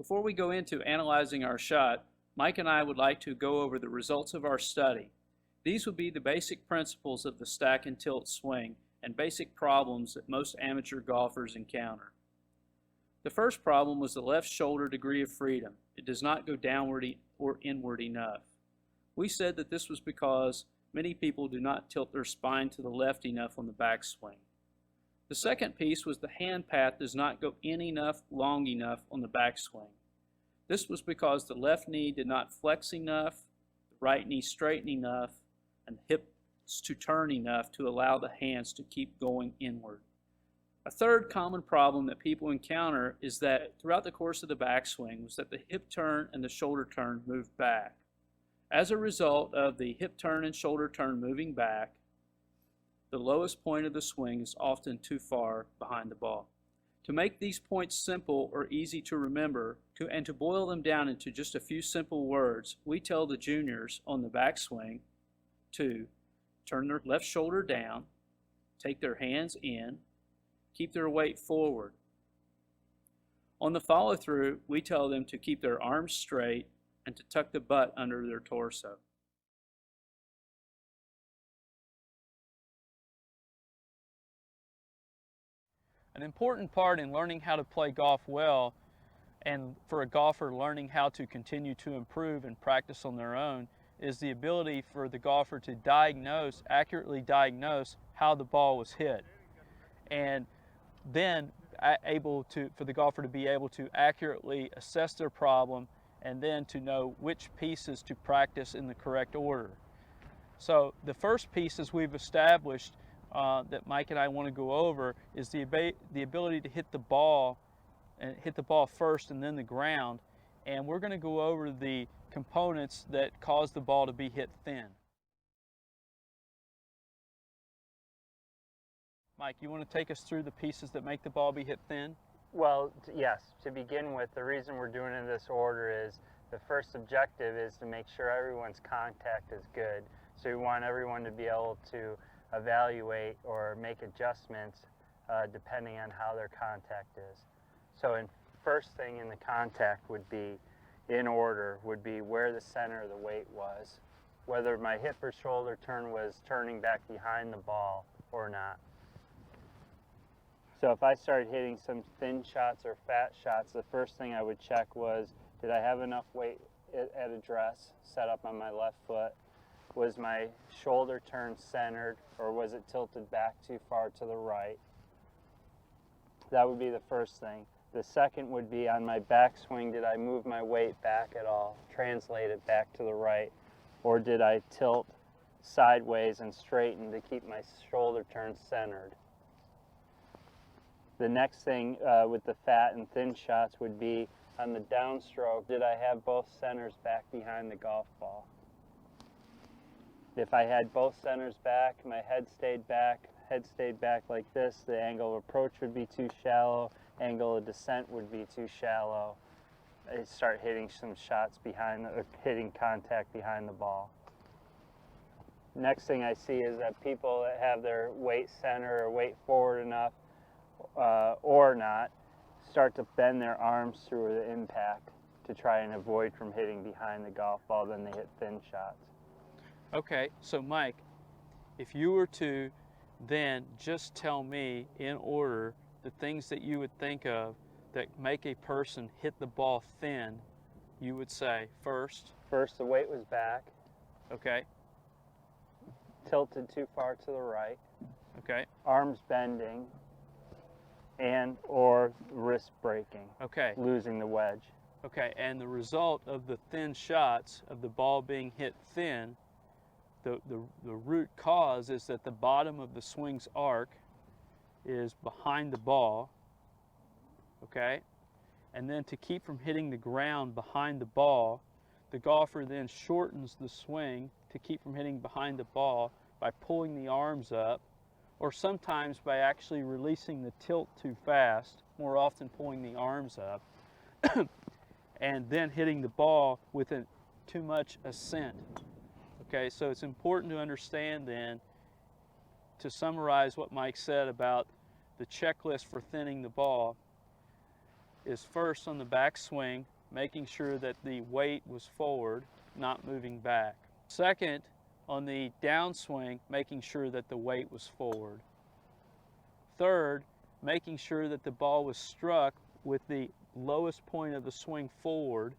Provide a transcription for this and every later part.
Before we go into analyzing our shot, Mike and I would like to go over the results of our study. These would be the basic principles of the stack and tilt swing and basic problems that most amateur golfers encounter. The first problem was the left shoulder degree of freedom. It does not go downward or inward enough. We said that this was because many people do not tilt their spine to the left enough on the backswing. The second piece was the hand path does not go in enough, long enough on the backswing. This was because the left knee did not flex enough, the right knee straighten enough, and the hips to turn enough to allow the hands to keep going inward. A third common problem that people encounter is that throughout the course of the backswing was that the hip turn and the shoulder turn moved back. As a result of the hip turn and shoulder turn moving back, the lowest point of the swing is often too far behind the ball. To make these points simple or easy to remember, and to boil them down into just a few simple words, we tell the juniors on the backswing to turn their left shoulder down, take their hands in, keep their weight forward. On the follow-through, we tell them to keep their arms straight and to tuck the butt under their torso. An important part in learning how to play golf well, and for a golfer learning how to continue to improve and practice on their own, is the ability for the golfer to accurately diagnose how the ball was hit. And then for the golfer to be able to accurately assess their problem and then to know which pieces to practice in the correct order. So the first pieces we've established that Mike and I want to go over is the ability to hit the ball first and then the ground, and we're going to go over the components that cause the ball to be hit thin. Mike, you want to take us through the pieces that make the ball be hit thin? Well, yes. To begin with, the reason we're doing it in this order is the first objective is to make sure everyone's contact is good. So we want everyone to be able to evaluate or make adjustments depending on how their contact is. So first thing in the contact would be, in order, would be where the center of the weight was, whether my hip or shoulder turn was turning back behind the ball or not. So if I started hitting some thin shots or fat shots, the first thing I would check was, did I have enough weight at address set up on my left foot? Was my shoulder turn centered, or was it tilted back too far to the right? That would be the first thing. The second would be on my backswing, did I move my weight back at all, translate it back to the right, or did I tilt sideways and straighten to keep my shoulder turn centered? The next thing with the fat and thin shots would be on the downstroke, did I have both centers back behind the golf ball? If I had both centers back, my head stayed back like this, the angle of approach would be too shallow, angle of descent would be too shallow. I start hitting some shots hitting contact behind the ball. Next thing I see is that people that have their weight center or weight forward enough or not start to bend their arms through the impact to try and avoid from hitting behind the golf ball, then they hit thin shots. Okay, so Mike, if you were to then just tell me in order the things that you would think of that make a person hit the ball thin, you would say first? First, the weight was back. Okay. Tilted too far to the right. Okay. Arms bending and or wrist breaking. Okay. Losing the wedge. Okay, and the result of the thin shots, of the ball being hit thin, the root cause is that the bottom of the swing's arc is behind the ball, okay? And then to keep from hitting the ground behind the ball, the golfer then shortens the swing to keep from hitting behind the ball by pulling the arms up, or sometimes by actually releasing the tilt too fast, more often pulling the arms up, and then hitting the ball with too much ascent. Okay, so it's important to understand then, to summarize what Mike said about the checklist for thinning the ball, is first on the backswing, making sure that the weight was forward, not moving back. Second, on the downswing, making sure that the weight was forward. Third, making sure that the ball was struck with the lowest point of the swing forward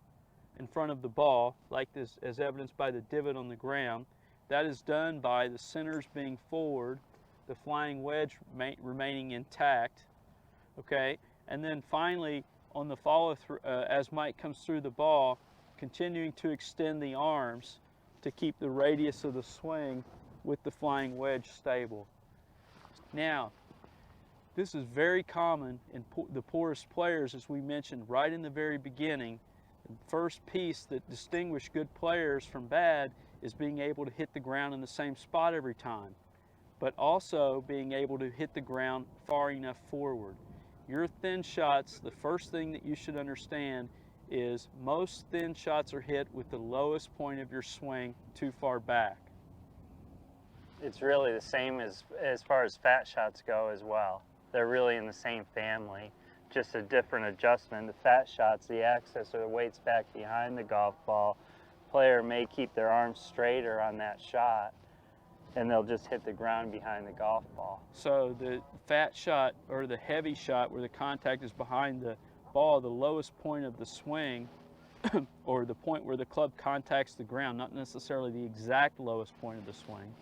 in front of the ball, like this, as evidenced by the divot on the ground. That is done by the centers being forward, the flying wedge remaining intact, okay? And then finally, on the follow through, as Mike comes through the ball, continuing to extend the arms to keep the radius of the swing with the flying wedge stable. Now, this is very common in the poorest players, as we mentioned right in the very beginning. The first piece that distinguishes good players from bad is being able to hit the ground in the same spot every time, but also being able to hit the ground far enough forward. Your thin shots, the first thing that you should understand is most thin shots are hit with the lowest point of your swing too far back. It's really the same as far as fat shots go as well. They're really in the same family, just a different adjustment. The fat shots, the axis or the weight's back behind the golf ball. Player may keep their arms straighter on that shot, and they'll just hit the ground behind the golf ball. So the fat shot or the heavy shot where the contact is behind the ball, the lowest point of the swing or the point where the club contacts the ground, not necessarily the exact lowest point of the swing,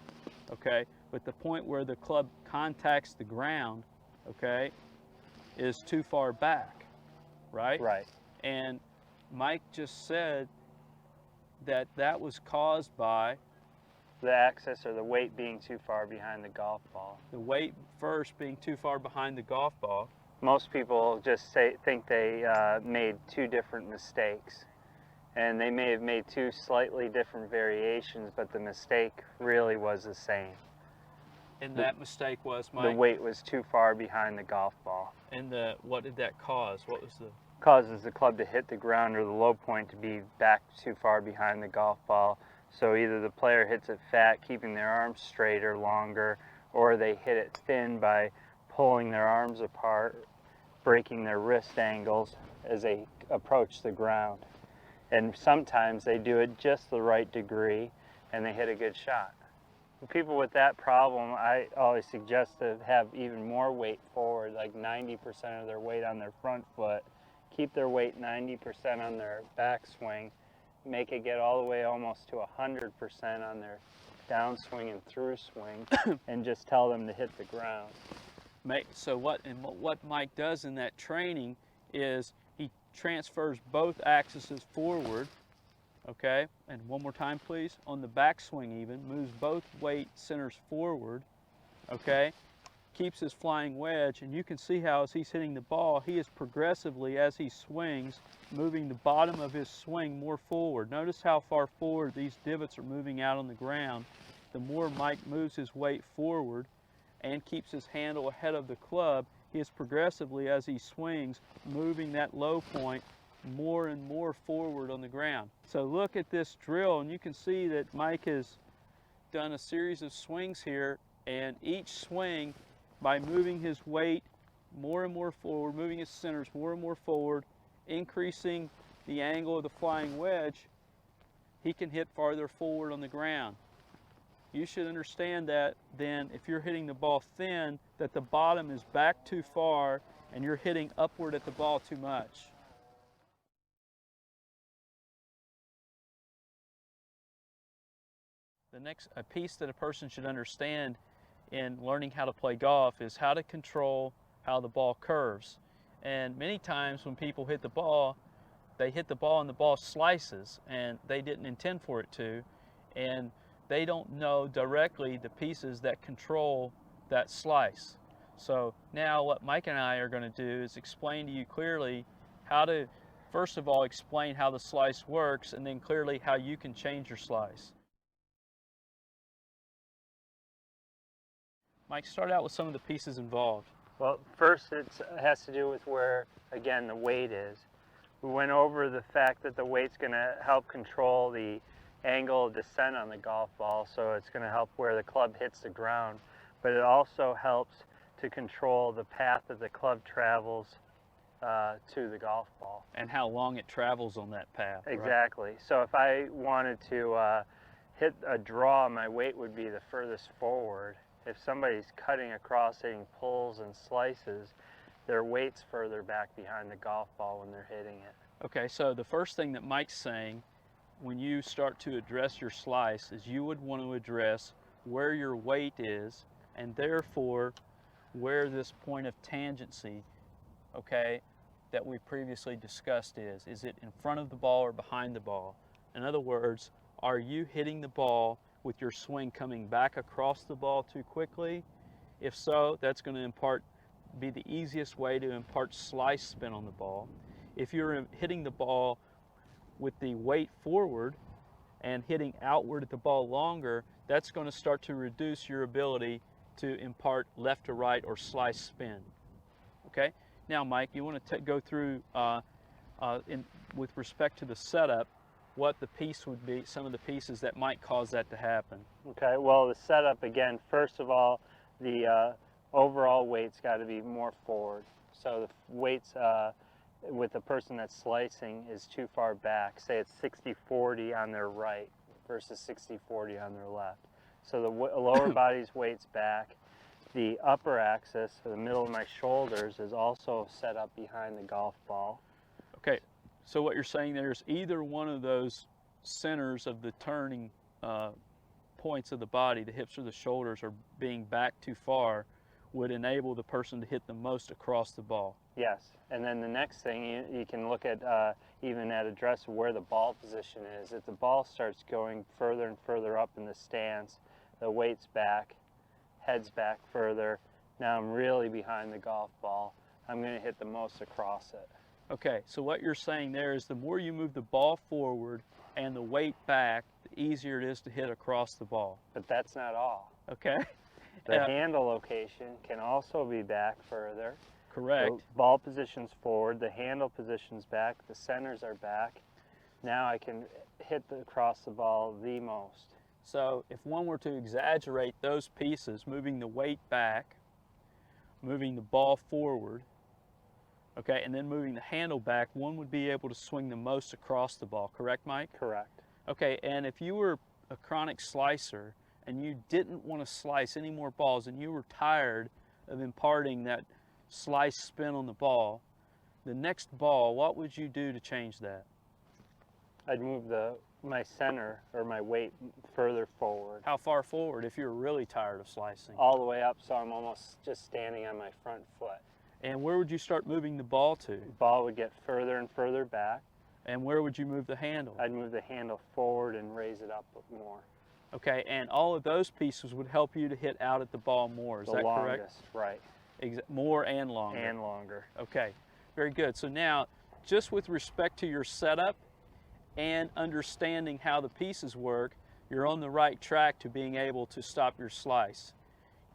okay, but the point where the club contacts the ground, okay, is too far back, right? Right. And Mike just said that that was caused by The axis or the weight being too far behind the golf ball. the weight first being too far behind the golf ball. Most people just think they made two different mistakes, and they may have made two slightly different variations, but the mistake really was the same. And that mistake was, The Mike? weight was too far behind the golf ball. And what did that cause? What was the... Causes the club to hit the ground or the low point to be back too far behind the golf ball. So either the player hits it fat, keeping their arms straight or longer, or they hit it thin by pulling their arms apart, breaking their wrist angles as they approach the ground. And sometimes they do it just the right degree and they hit a good shot. People with that problem, I always suggest to have even more weight forward, like 90% of their weight on their front foot, keep their weight 90% on their backswing, make it get all the way almost to 100% on their downswing and through swing, and just tell them to hit the ground. So what Mike does in that training is he transfers both axes forward, okay? And one more time, please. On the backswing even, moves both weight centers forward, okay? Keeps his flying wedge, and you can see how as he's hitting the ball, he is progressively, as he swings, moving the bottom of his swing more forward. Notice how far forward these divots are moving out on the ground. The more Mike moves his weight forward and keeps his handle ahead of the club, he is progressively, as he swings, moving that low point more and more forward on the ground. So look at this drill, and you can see that Mike has done a series of swings here, and each swing, by moving his weight more and more forward, moving his centers more and more forward, increasing the angle of the flying wedge, he can hit farther forward on the ground. You should understand that then if you're hitting the ball thin, that the bottom is back too far and you're hitting upward at the ball too much. The next piece that a person should understand in learning how to play golf is how to control how the ball curves. And many times when people hit the ball, they hit the ball and the ball slices and they didn't intend for it to, and they don't know directly the pieces that control that slice. So now what Mike and I are going to do is explain to you clearly how to, first of all, explain how the slice works, and then clearly how you can change your slice. Mike, start out with some of the pieces involved. Well, first it has to do with where, again, the weight is. We went over the fact that the weight's going to help control the angle of descent on the golf ball, so it's going to help where the club hits the ground, but it also helps to control the path that the club travels to the golf ball. And how long it travels on that path. right? Exactly. So if I wanted to hit a draw, my weight would be the furthest forward. If somebody's cutting across, hitting pulls and slices, their weight's further back behind the golf ball when they're hitting it. Okay, so the first thing that Mike's saying when you start to address your slice is you would want to address where your weight is and therefore where this point of tangency, okay, that we previously discussed is. Is it in front of the ball or behind the ball? In other words, are you hitting the ball with your swing coming back across the ball too quickly? If so, that's going to be the easiest way to impart slice spin on the ball. If you're hitting the ball with the weight forward and hitting outward at the ball longer, that's going to start to reduce your ability to impart left to right or slice spin. Okay? Now, Mike, you want to go through, with respect to the setup, what the piece would be, some of the pieces that might cause that to happen. Okay, well, the setup, again, first of all, the overall weight's got to be more forward. So the weight's with the person that's slicing is too far back. Say it's 60-40 on their right versus 60-40 on their left. So the lower body's weight's back. The upper axis, or the middle of my shoulders, is also set up behind the golf ball. Okay, so what you're saying there is either one of those centers of the turning points of the body, the hips or the shoulders, are being back too far, would enable the person to hit the most across the ball. Yes, and then the next thing you can look at, even at address where the ball position is. If the ball starts going further and further up in the stance, the weight's back, head's back further. Now I'm really behind the golf ball. I'm going to hit the most across it. Okay, so what you're saying there is the more you move the ball forward and the weight back, the easier it is to hit across the ball. But that's not all. Okay? The handle location can also be back further. Correct. The ball position's forward, the handle position's back, the centers are back. Now I can hit across the ball the most. So if one were to exaggerate those pieces, moving the weight back, moving the ball forward, okay, and then moving the handle back, one would be able to swing the most across the ball. Correct, Mike? Correct. Okay, and if you were a chronic slicer and you didn't want to slice any more balls and you were tired of imparting that slice spin on the ball, the next ball, what would you do to change that? I'd move my center or my weight further forward. How far forward if you're really tired of slicing? All the way up, so I'm almost just standing on my front foot. And where would you start moving the ball to? The ball would get further and further back. And where would you move the handle? I'd move the handle forward and raise it up more. Okay, and all of those pieces would help you to hit out at the ball more, is that correct? Longest, right. More and longer. And longer. Okay, very good. So now, just with respect to your setup and understanding how the pieces work, you're on the right track to being able to stop your slice.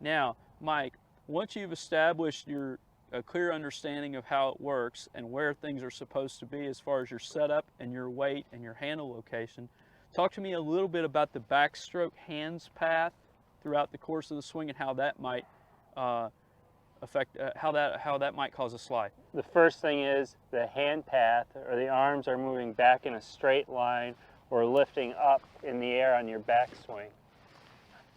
Now, Mike, once you've established a clear understanding of how it works and where things are supposed to be as far as your setup and your weight and your handle location, talk to me a little bit about the backstroke hands path throughout the course of the swing and how that might affect, how that might cause a slide. The first thing is the hand path, or the arms are moving back in a straight line or lifting up in the air on your backswing.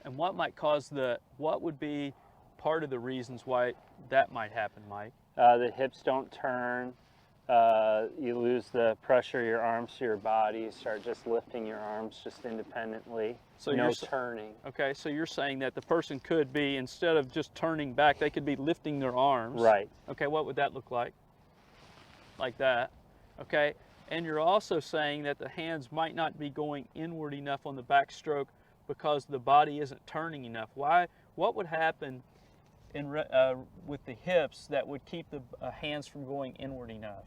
And what might cause what would be part of the reasons why that might happen, Mike? The hips don't turn. You lose the pressure of your arms to your body. You start just lifting your arms just independently. So no turning. Okay, so you're saying that the person could be, instead of just turning back, they could be lifting their arms. Right. Okay, what would that look like? Like that. Okay, and you're also saying that the hands might not be going inward enough on the backstroke because the body isn't turning enough. Why? What would happen with the hips that would keep the hands from going inward enough?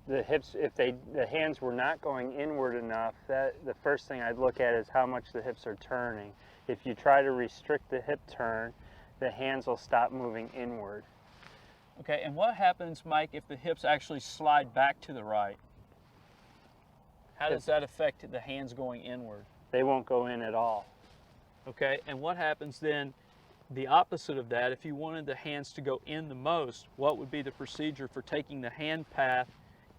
The hips, if the hands were not going inward enough, the first thing I'd look at is how much the hips are turning. If you try to restrict the hip turn, the hands will stop moving inward. Okay, and what happens, Mike, if the hips actually slide back to the right? How does that affect the hands going inward? They won't go in at all. Okay, and what happens then the opposite of that, if you wanted the hands to go in the most, what would be the procedure for taking the hand path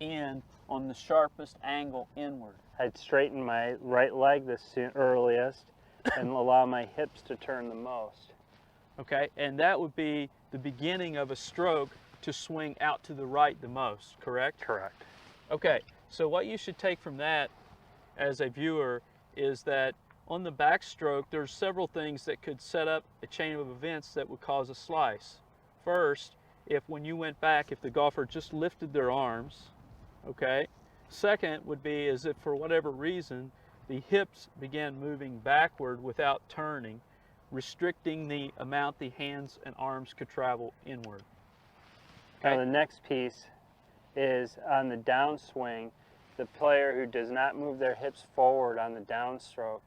in on the sharpest angle inward? I'd straighten my right leg the earliest and allow my hips to turn the most. Okay, and that would be the beginning of a stroke to swing out to the right the most, correct? Correct. Okay, so what you should take from that as a viewer is that on the backstroke, there's several things that could set up a chain of events that would cause a slice. First, if when you went back, if the golfer just lifted their arms, okay? Second would be as if for whatever reason, the hips began moving backward without turning, restricting the amount the hands and arms could travel inward. Now the next piece is on the downswing, the player who does not move their hips forward on the downstroke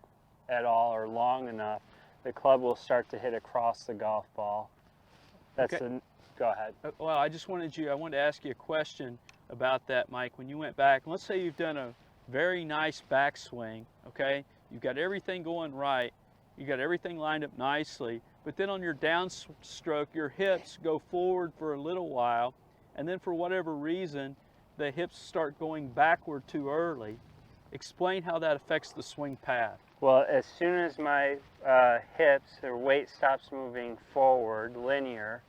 at all or long enough, the club will start to hit across the golf ball. That's Okay. Go ahead. Well, I wanted to ask you a question about that, Mike. When you went back, let's say you've done a very nice backswing, okay? You've got everything going right. You got everything lined up nicely, but then on your downstroke, your hips go forward for a little while, and then for whatever reason, the hips start going backward too early. Explain how that affects the swing path. Well, as soon as my hips or weight stops moving forward, linear,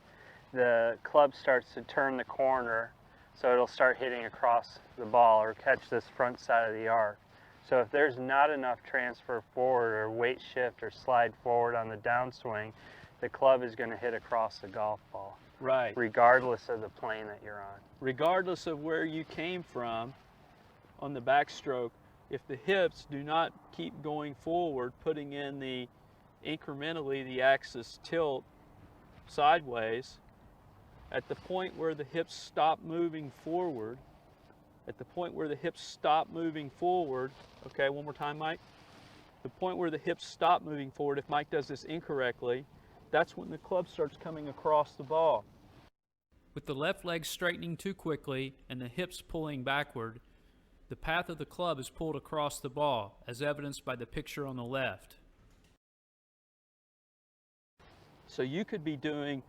the club starts to turn the corner, so it'll start hitting across the ball or catch this front side of the arc. So if there's not enough transfer forward or weight shift or slide forward on the downswing, the club is going to hit across the golf ball, Right. regardless of the plane that you're on. Regardless of where you came from on the backstroke, if the hips do not keep going forward, putting in the incrementally the axis tilt sideways, at the point where the hips stop moving forward, okay, one more time, Mike. The point where the hips stop moving forward, if Mike does this incorrectly, that's when the club starts coming across the ball. With the left leg straightening too quickly and the hips pulling backward, the path of the club is pulled across the ball, as evidenced by the picture on the left. So you could be doing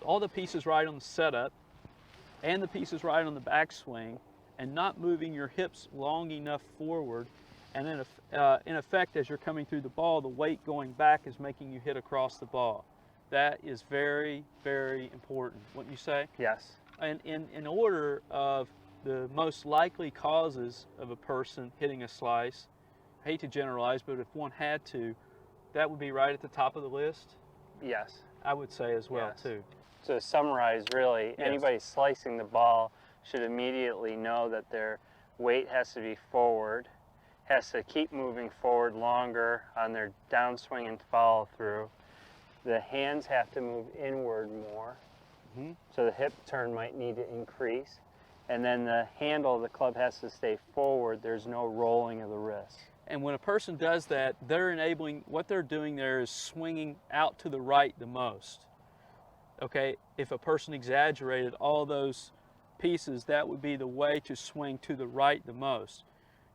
all the pieces right on the setup and the pieces right on the backswing and not moving your hips long enough forward, and then in effect, as you're coming through the ball, the weight going back is making you hit across the ball. That is very, very important, wouldn't you say? Yes. And in order of the most likely causes of a person hitting a slice, I hate to generalize, but if one had to, that would be right at the top of the list? Yes. I would say as well, Yes. too. So to summarize, really, Yes. anybody slicing the ball should immediately know that their weight has to be forward, has to keep moving forward longer on their downswing and follow through. The hands have to move inward more, so the hip turn might need to increase. And then the handle of the club has to stay forward. There's no rolling of the wrist. And when a person does that, they're enabling, what they're doing there is swinging out to the right the most. Okay, if a person exaggerated all those pieces, that would be the way to swing to the right the most.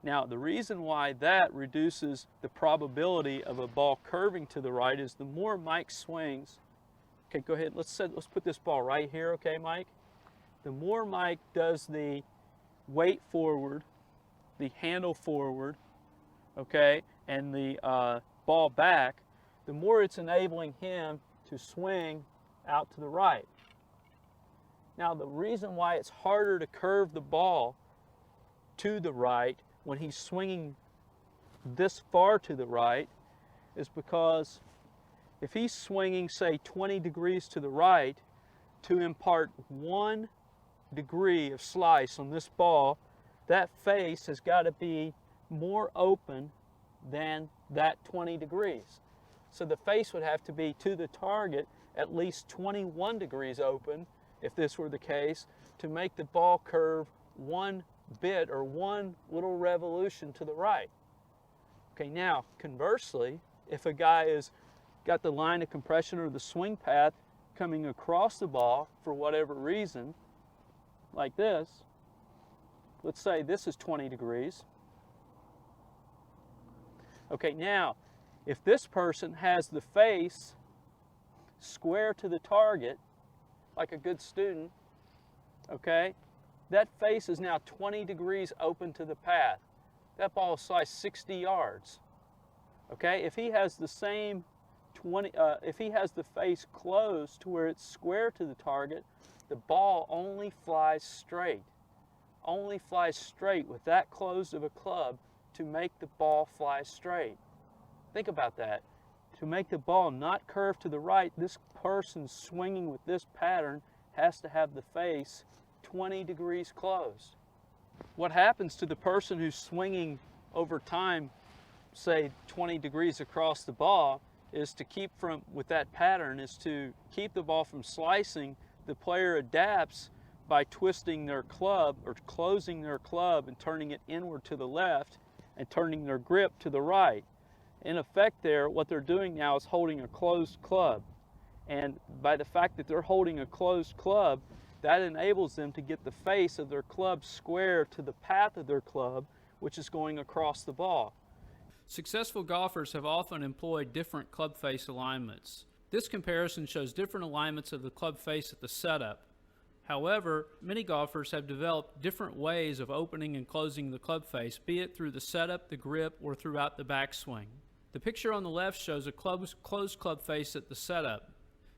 Now, the reason why that reduces the probability of a ball curving to the right is the more Mike swings, okay, go ahead, let's put this ball right here, okay, Mike? The more Mike does the weight forward, the handle forward, okay, and the ball back, the more it's enabling him to swing out to the right. Now, the reason why it's harder to curve the ball to the right when he's swinging this far to the right is because if he's swinging, say, 20 degrees to the right, to impart 1 degree of slice on this ball, that face has got to be more open than that 20 degrees. So the face would have to be to the target at least 21 degrees open, if this were the case, to make the ball curve 1 bit or 1 little revolution to the right. Okay, now conversely, if a guy has got the line of compression or the swing path coming across the ball for whatever reason, like this, let's say this is 20 degrees. Okay, now, if this person has the face square to the target, like a good student, okay, that face is now 20 degrees open to the path. That ball is sliced 60 yards. Okay, if he has the same if he has the face closed to where it's square to the target, the ball only flies straight. Only flies straight with that closed of a club to make the ball fly straight. Think about that. To make the ball not curve to the right, this person swinging with this pattern has to have the face 20 degrees closed. What happens to the person who's swinging over time, say 20 degrees across the ball, is to keep from, with that pattern, is to keep the ball from slicing. The player adapts by twisting their club or closing their club and turning it inward to the left and turning their grip to the right. In effect there, what they're doing now is holding a closed club. And by the fact that they're holding a closed club, that enables them to get the face of their club square to the path of their club, which is going across the ball. Successful golfers have often employed different club face alignments. This comparison shows different alignments of the club face at the setup. However, many golfers have developed different ways of opening and closing the club face, be it through the setup, the grip, or throughout the backswing. The picture on the left shows a closed club face at the setup.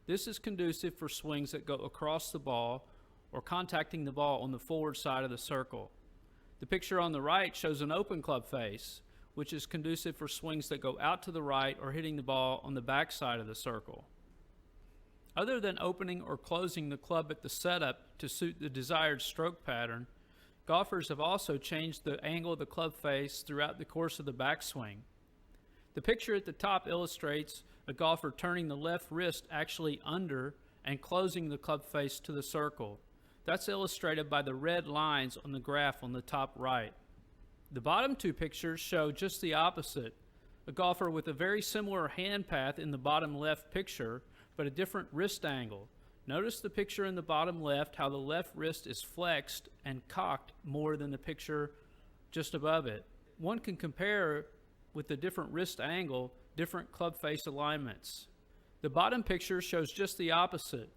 This is conducive for swings that go across the ball or contacting the ball on the forward side of the circle. The picture on the right shows an open club face, which is conducive for swings that go out to the right or hitting the ball on the back side of the circle. Other than opening or closing the club at the setup to suit the desired stroke pattern, golfers have also changed the angle of the club face throughout the course of the backswing. The picture at the top illustrates a golfer turning the left wrist actually under and closing the club face to the circle. That's illustrated by the red lines on the graph on the top right. The bottom two pictures show just the opposite, a golfer with a very similar hand path in the bottom left picture, but a different wrist angle. Notice the picture in the bottom left, how the left wrist is flexed and cocked more than the picture just above it. One can compare with the different wrist angle, different club face alignments. The bottom picture shows just the opposite.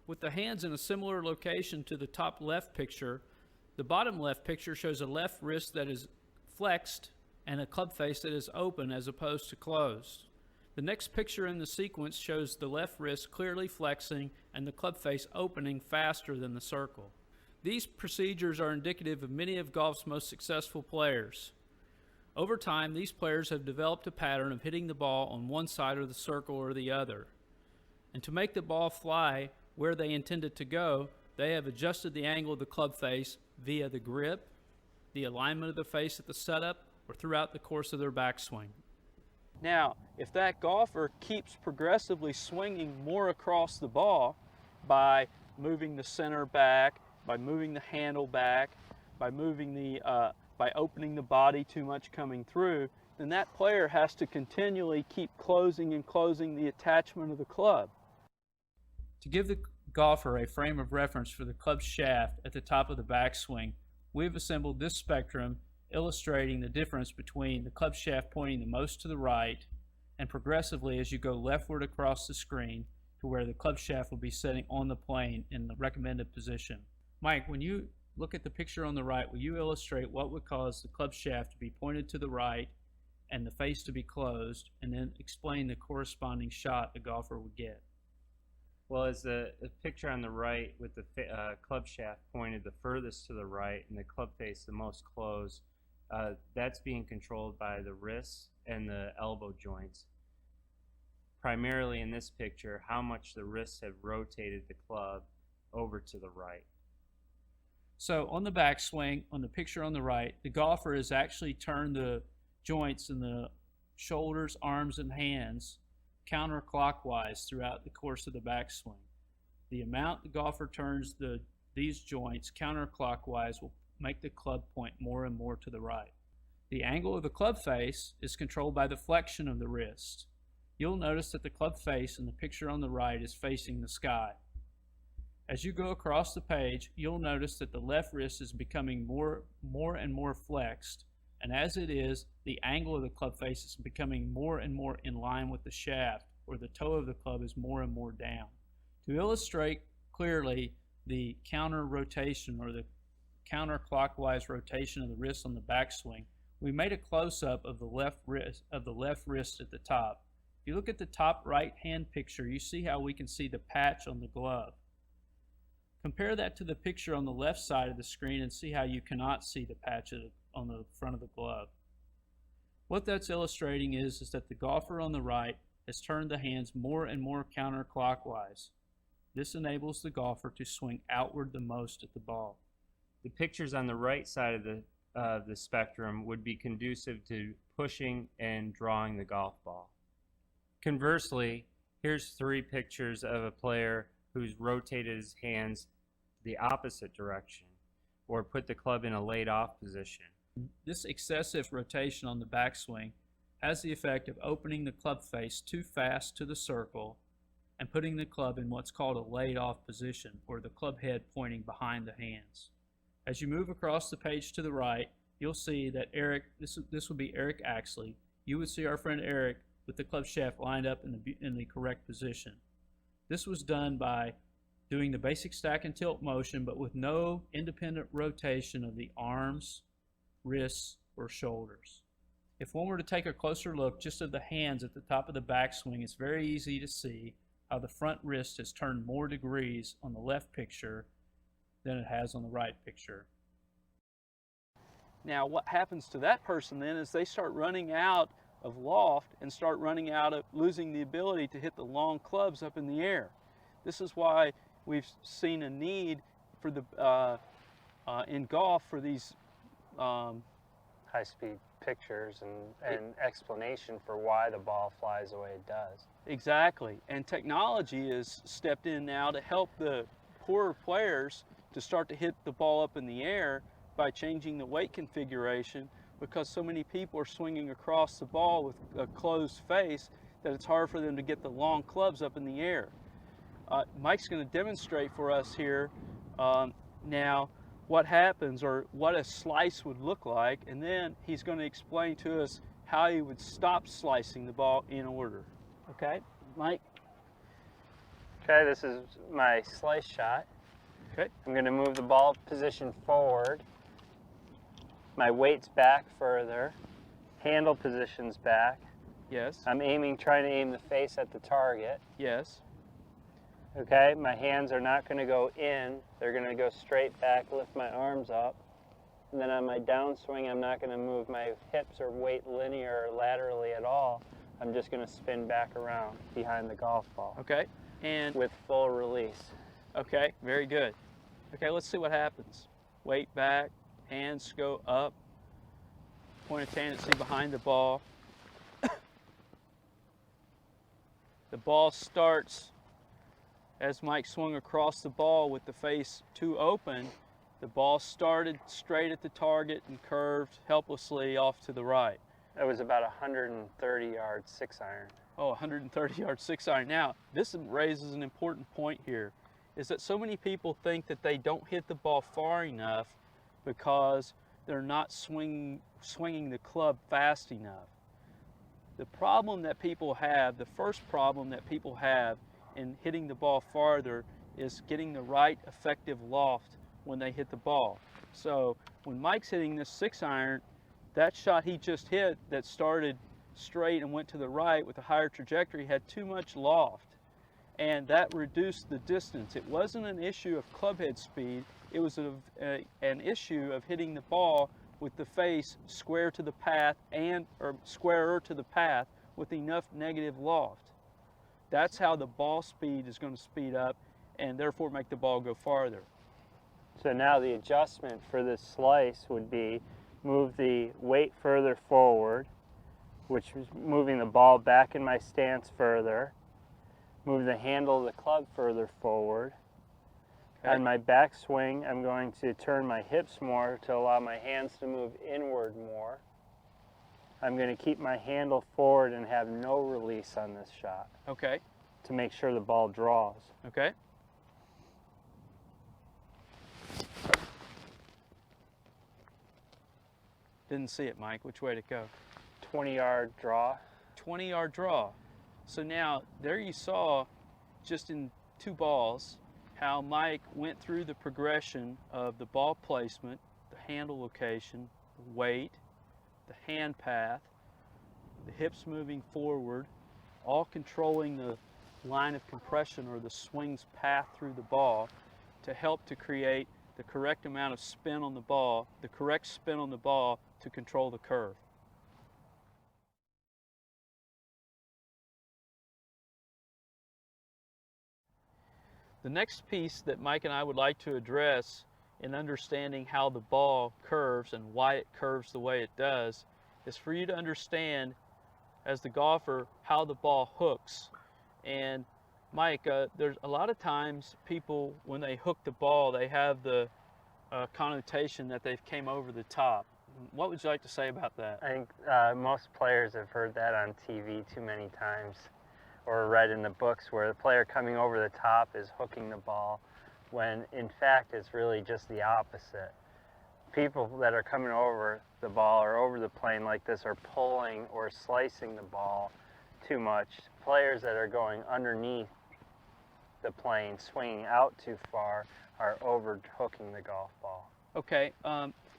With the hands in a similar location to the top left picture, the bottom left picture shows a left wrist that is flexed and a club face that is open as opposed to closed. The next picture in the sequence shows the left wrist clearly flexing and the club face opening faster than the circle. These procedures are indicative of many of golf's most successful players. Over time, these players have developed a pattern of hitting the ball on one side of the circle or the other. And to make the ball fly where they intend it to go, they have adjusted the angle of the club face via the grip, the alignment of the face at the setup, or throughout the course of their backswing. Now, if that golfer keeps progressively swinging more across the ball by moving the center back, by moving the handle back, by opening the body too much coming through, then that player has to continually keep closing and closing the attachment of the club. To give the golfer a frame of reference for the club shaft at the top of the backswing, we've assembled this spectrum illustrating the difference between the club shaft pointing the most to the right and progressively as you go leftward across the screen to where the club shaft will be sitting on the plane in the recommended position. Mike, when you look at the picture on the right, will you illustrate what would cause the club shaft to be pointed to the right and the face to be closed, and then explain the corresponding shot the golfer would get? Well, as the picture on the right with the club shaft pointed the furthest to the right and the club face the most closed, that's being controlled by the wrists and the elbow joints. Primarily in this picture, how much the wrists have rotated the club over to the right. So on the backswing, on the picture on the right, the golfer has actually turned the joints in the shoulders, arms, and hands counterclockwise throughout the course of the backswing. The amount the golfer turns these joints counterclockwise will make the club point more and more to the right. The angle of the club face is controlled by the flexion of the wrist. You'll notice that the club face in the picture on the right is facing the sky. As you go across the page, you'll notice that the left wrist is becoming more and more flexed, and as it is, the angle of the club face is becoming more and more in line with the shaft, or the toe of the club is more and more down. To illustrate clearly the counter rotation or the counterclockwise rotation of the wrist on the backswing, we made a close-up of the left wrist at the top. If you look at the top right hand picture, you see how we can see the patch on the glove. Compare that to the picture on the left side of the screen and see how you cannot see the patch on the front of the glove. What that's illustrating is that the golfer on the right has turned the hands more and more counterclockwise. This enables the golfer to swing outward the most at the ball. The pictures on the right side of the spectrum would be conducive to pushing and drawing the golf ball. Conversely, here's 3 pictures of a player who's rotated his hands the opposite direction or put the club in a laid off position. This excessive rotation on the backswing has the effect of opening the club face too fast to the circle and putting the club in what's called a laid off position, or the club head pointing behind the hands. As you move across the page to the right, you'll see that this would be Eric Axley. You would see our friend Eric with the club shaft lined up in the correct position. This was done by doing the basic stack and tilt motion, but with no independent rotation of the arms, wrists, or shoulders. If one were to take a closer look just at the hands at the top of the backswing, it's very easy to see how the front wrist has turned more degrees on the left picture than it has on the right picture. Now what happens to that person then is they start running out of loft and start running out of losing the ability to hit the long clubs up in the air. This is why we've seen a need for the in golf for these High-speed pictures and explanation for why the ball flies the way it does. Exactly, and technology has stepped in now to help the poorer players to start to hit the ball up in the air by changing the weight configuration, because so many people are swinging across the ball with a closed face that it's hard for them to get the long clubs up in the air. Mike's going to demonstrate for us here now what happens, or what a slice would look like, and then he's going to explain to us how he would stop slicing the ball in order. Okay, Mike? Okay, this is my slice shot. Okay. I'm going to move the ball position forward. My weight's back further. Handle position's back. Yes. I'm trying to aim the face at the target. Yes. Okay, my hands are not going to go in. They're going to go straight back, lift my arms up. And then on my downswing, I'm not going to move my hips or weight linear or laterally at all. I'm just going to spin back around behind the golf ball. Okay. And with full release. Okay, very good. Okay, let's see what happens. Weight back, hands go up, point of tendency behind the ball. The ball starts, as Mike swung across the ball with the face too open, the ball started straight at the target and curved helplessly off to the right. That was about 130-yard 6-iron. Oh, 130-yard 6-iron. Now, this raises an important point here, is that so many people think that they don't hit the ball far enough because they're not swinging the club fast enough. The problem that people have, the first problem that people have in hitting the ball farther, is getting the right effective loft when they hit the ball. So when Mike's hitting this 6-iron, that shot he just hit that started straight and went to the right with a higher trajectory had too much loft, and that reduced the distance. It wasn't an issue of club head speed, it was an issue of hitting the ball with the face square to the path or squarer to the path with enough negative loft. That's how the ball speed is going to speed up and therefore make the ball go farther. So now the adjustment for this slice would be move the weight further forward, which is moving the ball back in my stance further, move the handle of the club further forward. Okay. On my backswing, I'm going to turn my hips more to allow my hands to move inward more. I'm going to keep my handle forward and have no release on this shot. Okay. To make sure the ball draws. Okay. Didn't see it, Mike. Which way to go? 20-yard draw. 20-yard draw. So now there you saw, just in 2 balls, how Mike went through the progression of the ball placement, the handle location, the weight, the hand path, the hips moving forward, all controlling the line of compression or the swing's path through the ball to help to create the correct amount of spin on the ball, the correct spin on the ball to control the curve. The next piece that Mike and I would like to address in understanding how the ball curves and why it curves the way it does is for you to understand, as the golfer, how the ball hooks. And Mike, there's a lot of times people, when they hook the ball, they have the connotation that they've came over the top. What would you like to say about that? I think most players have heard that on TV too many times, or read in the books where the player coming over the top is hooking the ball, when in fact it's really just the opposite. People that are coming over the ball or over the plane like this are pulling or slicing the ball too much. Players that are going underneath the plane, swinging out too far, are over hooking the golf ball. Okay,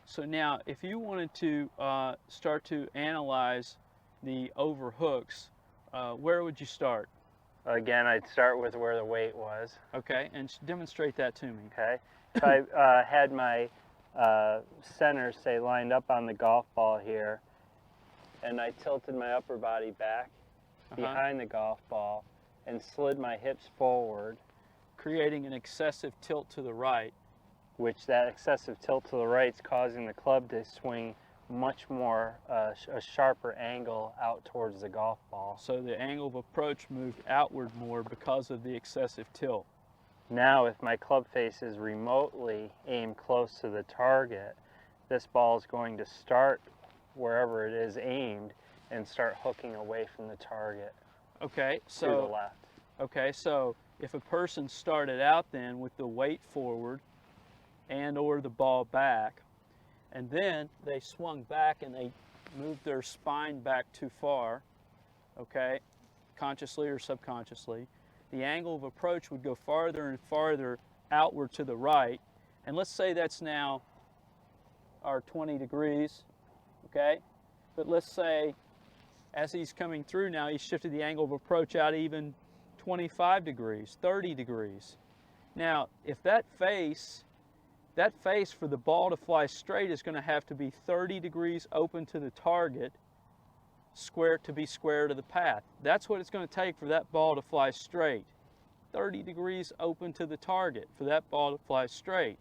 so now if you wanted to start to analyze the overhooks, where would you start? Again, I'd start with where the weight was. Okay, and demonstrate that to me. Okay, if I had my center, say, lined up on the golf ball here, and I tilted my upper body back behind the golf ball and slid my hips forward, creating an excessive tilt to the right. Which that excessive tilt to the right is causing the club to swing much more, a sharper angle out towards the golf ball. So the angle of approach moved outward more because of the excessive tilt. Now if my club face is remotely aimed close to the target, this ball is going to start wherever it is aimed and start hooking away from the target Okay, to the so left. okay, so if a person started out then with the weight forward and or the ball back, and then they swung back and they moved their spine back too far, okay, consciously or subconsciously, the angle of approach would go farther and farther outward to the right. And let's say that's now our 20 degrees, okay? But let's say as he's coming through now, he's shifted the angle of approach out even 25 degrees, 30 degrees. Now, if that face for the ball to fly straight is going to have to be 30 degrees open to the target, square to be square to the path. That's what it's going to take for that ball to fly straight. 30 degrees open to the target for that ball to fly straight.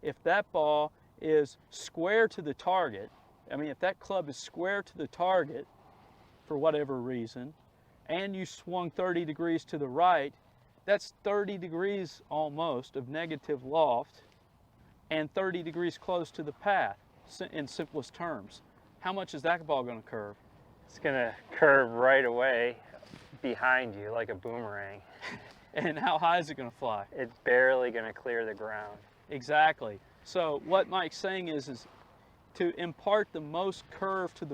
If that ball is square to the target, I mean, if that club is square to the target for whatever reason, and you swung 30 degrees to the right, that's 30 degrees almost of negative loft and 30 degrees close to the path, in simplest terms. How much is that ball going to curve? It's going to curve right away behind you like a boomerang. And how high is it going to fly? It's barely going to clear the ground. Exactly. So what Mike's saying is to impart the most curve to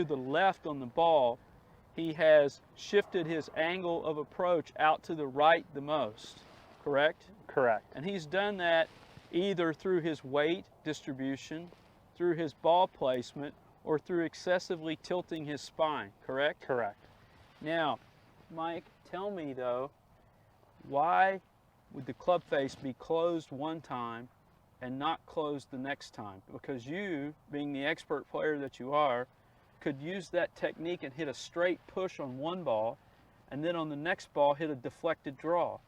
the left on the ball, he has shifted his angle of approach out to the right the most, correct? Correct. And he's done that either through his weight distribution, through his ball placement, or through excessively tilting his spine, correct? Correct. Now, Mike, tell me though, why would the club face be closed one time and not closed the next time? Because you, being the expert player that you are, could use that technique and hit a straight push on one ball, and then on the next ball hit a deflected draw.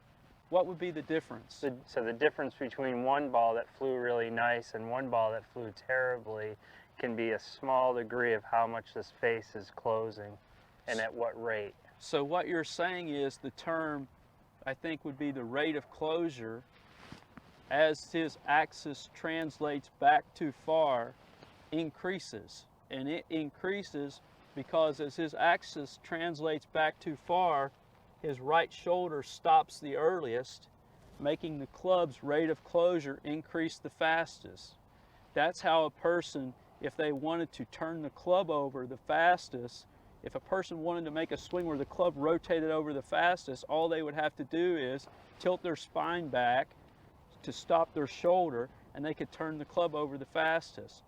What would be the difference? So the difference between one ball that flew really nice and one ball that flew terribly can be a small degree of how much this face is closing and at what rate. So what you're saying is the term, I think, would be the rate of closure as his axis translates back too far increases. And it increases because as his axis translates back too far, his right shoulder stops the earliest, making the club's rate of closure increase the fastest. That's how a person, if they wanted to turn the club over the fastest, If a person wanted to make a swing where the club rotated over the fastest, all they would have to do is tilt their spine back to stop their shoulder, and they could turn the club over the fastest.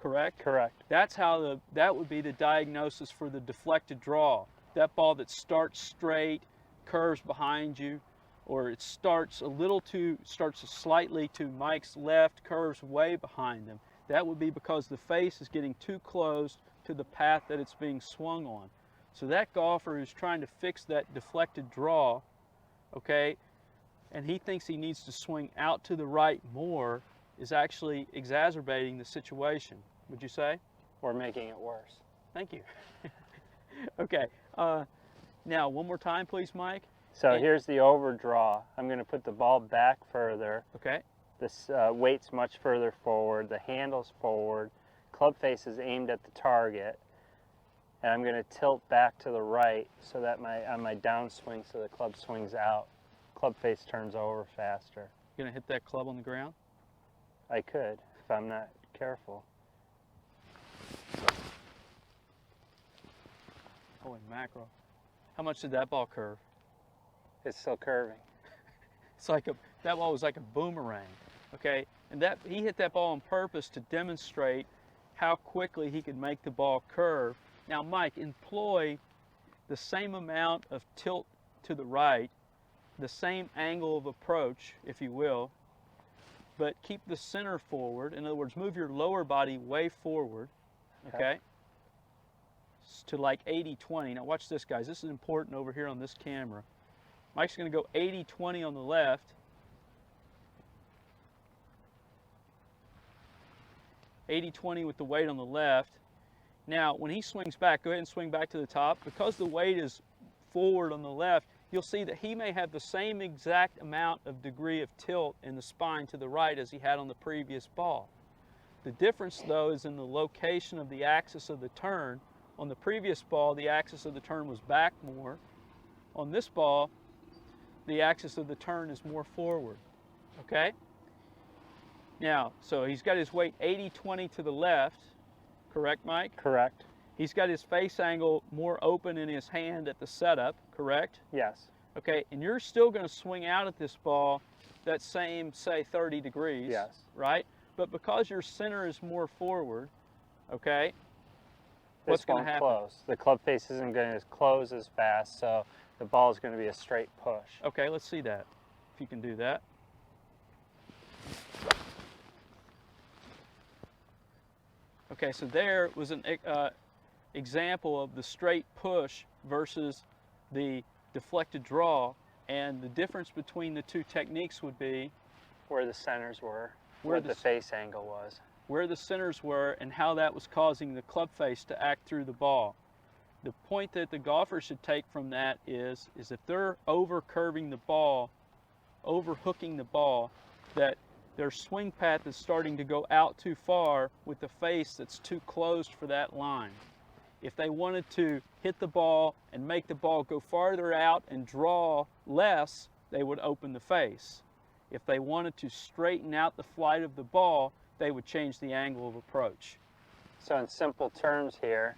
Correct? Correct. That would be the diagnosis for the deflected draw. That ball that starts straight, curves behind you, or it starts slightly to Mike's left, curves way behind him. That would be because the face is getting too close to the path that it's being swung on. So that golfer who's trying to fix that deflected draw, okay, and he thinks he needs to swing out to the right more, is actually exacerbating the situation. Would you say? Or making it worse. Thank you. Okay. Now, one more time, please, Mike. So And- here's the overdraw. I'm going to put the ball back further. Okay. This weight's much further forward. The handle's forward. Club face is aimed at the target. And I'm going to tilt back to the right so that on my downswing, so the club swings out. Club face turns over faster. You're gonna hit that club on the ground? I could, if I'm not careful. Holy mackerel. How much did that ball curve? It's still curving. It's like that ball was like a boomerang, okay? And he hit that ball on purpose to demonstrate how quickly he could make the ball curve. Now, Mike, employ the same amount of tilt to the right, the same angle of approach, if you will, but keep the center forward. In other words, move your lower body way forward, okay? To like 80-20. Now watch this, guys. This is important over here on this camera. Mike's going to go 80-20 on the left. 80-20 with the weight on the left. Now, when he swings back, go ahead and swing back to the top. Because the weight is forward on the left, you'll see that he may have the same exact amount of degree of tilt in the spine to the right as he had on the previous ball. The difference, though, is in the location of the axis of the turn. On the previous ball, the axis of the turn was back more. On this ball, the axis of the turn is more forward, okay? Now, so he's got his weight 80-20 to the left, correct, Mike? Correct. He's got his face angle more open in his hand at the setup, correct? Yes. Okay, and you're still going to swing out at this ball that same, say, 30 degrees, Yes. right? But because your center is more forward, okay, This what's going won't to happen? close. The club face isn't going to close as fast, so the ball is going to be a straight push. Okay, let's see that, if you can do that. Okay, so there was an example of the straight push versus the deflected draw, and the difference between the two techniques would be Where the centers were, Where what the the face angle was. where the centers were and how that was causing the club face to act through the ball. The point that the golfer should take from that is if they're over curving the ball, over hooking the ball, that their swing path is starting to go out too far with the face that's too closed for that line. If they wanted to hit the ball and make the ball go farther out and draw less, they would open the face. If they wanted to straighten out the flight of the ball, they would change the angle of approach. So in simple terms here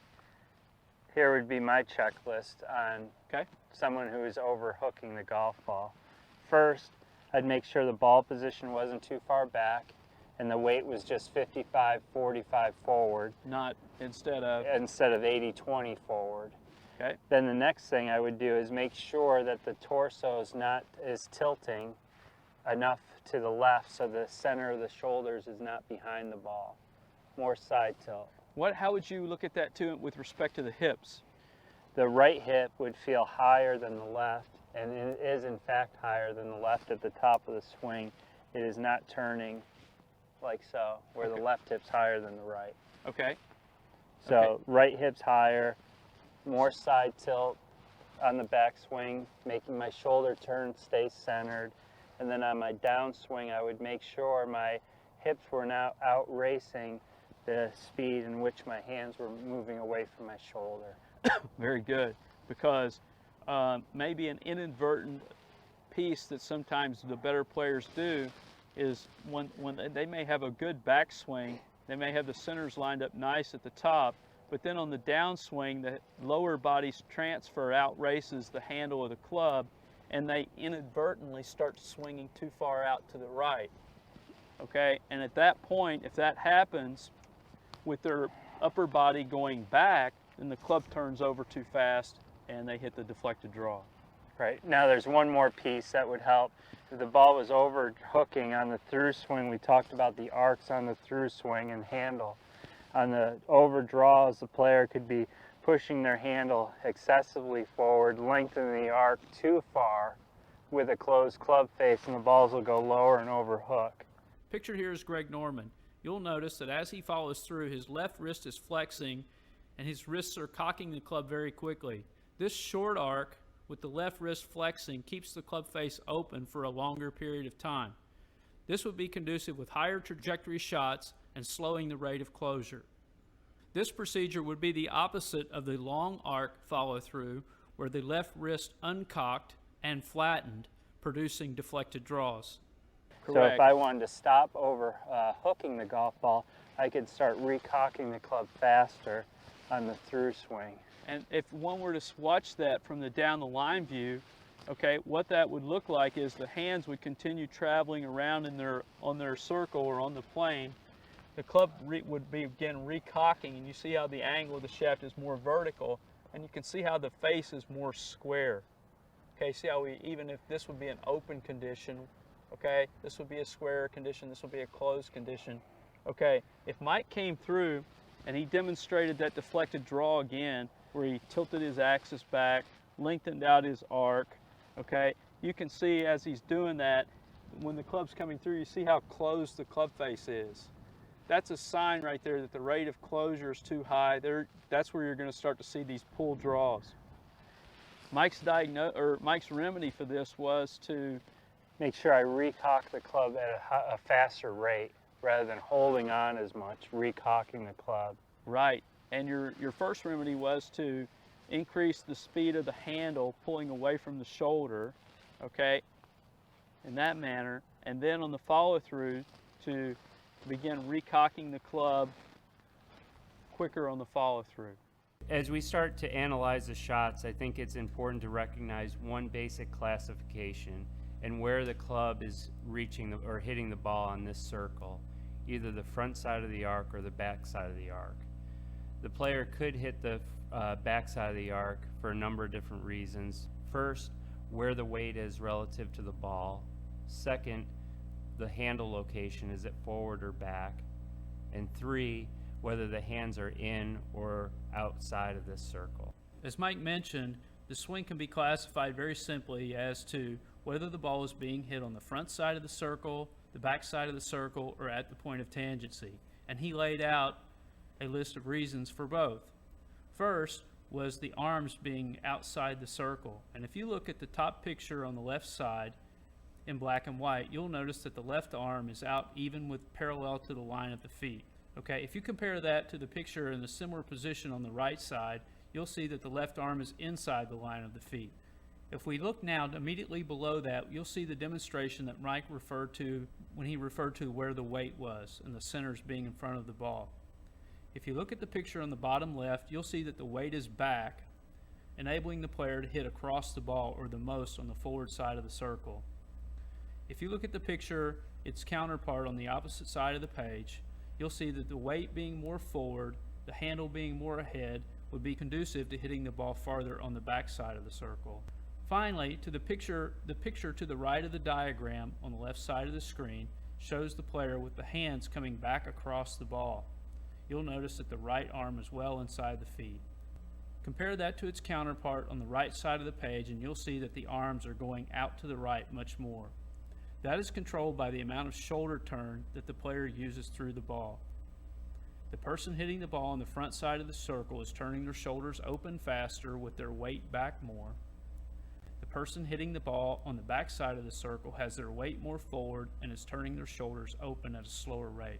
would be my checklist on Okay. someone who is overhooking the golf ball. First, I'd make sure the ball position wasn't too far back and the weight was just 55-45 forward Not instead of, instead of 80-20 forward. okay, Then the next thing I would do is make sure that the torso is tilting enough to the left so the center of the shoulders is not behind the ball. More side tilt. how would you look at that too with respect to the hips? The right hip would feel higher than the left, and it is in fact higher than the left at the top of the swing. It is not turning like so, where Okay. the left hip's higher than the right. Okay, So Okay. right hip's higher, more side tilt on the backswing, making my shoulder turn stay centered. And then on my downswing, I would make sure my hips were now out racing the speed in which my hands were moving away from my shoulder. very good. Because maybe an inadvertent piece that sometimes the better players do is when they may have a good backswing, they may have the centers lined up nice at the top, but then on the downswing, the lower body's transfer outraces the handle of the club, and they inadvertently start swinging too far out to the right. Okay, and at that point, if that happens with their upper body going back, then the club turns over too fast and they hit the deflected draw. Right, now there's one more piece that would help. If the ball was over hooking on the through swing, we talked about the arcs on the through swing and handle. On the overdraws, the player could be pushing their handle excessively forward, lengthening the arc too far with a closed club face, and the balls will go lower and overhook. Pictured here is Greg Norman. You'll notice that as he follows through, his left wrist is flexing and his wrists are cocking the club very quickly. This short arc with the left wrist flexing keeps the club face open for a longer period of time. This would be conducive with higher trajectory shots and slowing the rate of closure. This procedure would be the opposite of the long arc follow through, where the left wrist uncocked and flattened, producing deflected draws. So if I wanted to stop over hooking the golf ball, I could start recocking the club faster on the through swing. And if one were to watch that from the down the line view, okay, what that would look like is the hands would continue traveling around on their circle or on the plane. The club would begin recocking, and you see how the angle of the shaft is more vertical, and you can see how the face is more square. Okay, see how even if this would be an open condition, okay, this would be a square condition, this would be a closed condition. Okay, if Mike came through and he demonstrated that deflected draw again, where he tilted his axis back, lengthened out his arc, okay, you can see as he's doing that, when the club's coming through, you see how closed the club face is. That's a sign right there that the rate of closure is too high. That's where you're going to start to see these pull draws. Mike's remedy for this was to make sure I recock the club at a faster rate rather than holding on as much, recocking the club. Right, and your first remedy was to increase the speed of the handle, pulling away from the shoulder, okay, in that manner, and then on the follow through to begin recocking the club quicker on the follow through. As we start to analyze the shots, I think it's important to recognize one basic classification and where the club is reaching or hitting the ball on this circle, either the front side of the arc or the back side of the arc. The player could hit the back side of the arc for a number of different reasons. First, where the weight is relative to the ball. Second, the handle location, is it forward or back? And three, whether the hands are in or outside of this circle. As Mike mentioned, the swing can be classified very simply as to whether the ball is being hit on the front side of the circle, the back side of the circle, or at the point of tangency. And he laid out a list of reasons for both. First was the arms being outside the circle. And if you look at the top picture on the left side in black and white, you'll notice that the left arm is out even with parallel to the line of the feet. Okay, if you compare that to the picture in the similar position on the right side, you'll see that the left arm is inside the line of the feet. If we look now immediately below that, you'll see the demonstration that Mike referred to when he referred to where the weight was and the centers being in front of the ball. If you look at the picture on the bottom left, you'll see that the weight is back, enabling the player to hit across the ball or the most on the forward side of the circle. If you look at the picture, its counterpart on the opposite side of the page, you'll see that the weight being more forward, the handle being more ahead, would be conducive to hitting the ball farther on the back side of the circle. Finally, to the picture to the right of the diagram on the left side of the screen shows the player with the hands coming back across the ball. You'll notice that the right arm is well inside the feet. Compare that to its counterpart on the right side of the page and you'll see that the arms are going out to the right much more. That is controlled by the amount of shoulder turn that the player uses through the ball. The person hitting the ball on the front side of the circle is turning their shoulders open faster with their weight back more. The person hitting the ball on the back side of the circle has their weight more forward and is turning their shoulders open at a slower rate.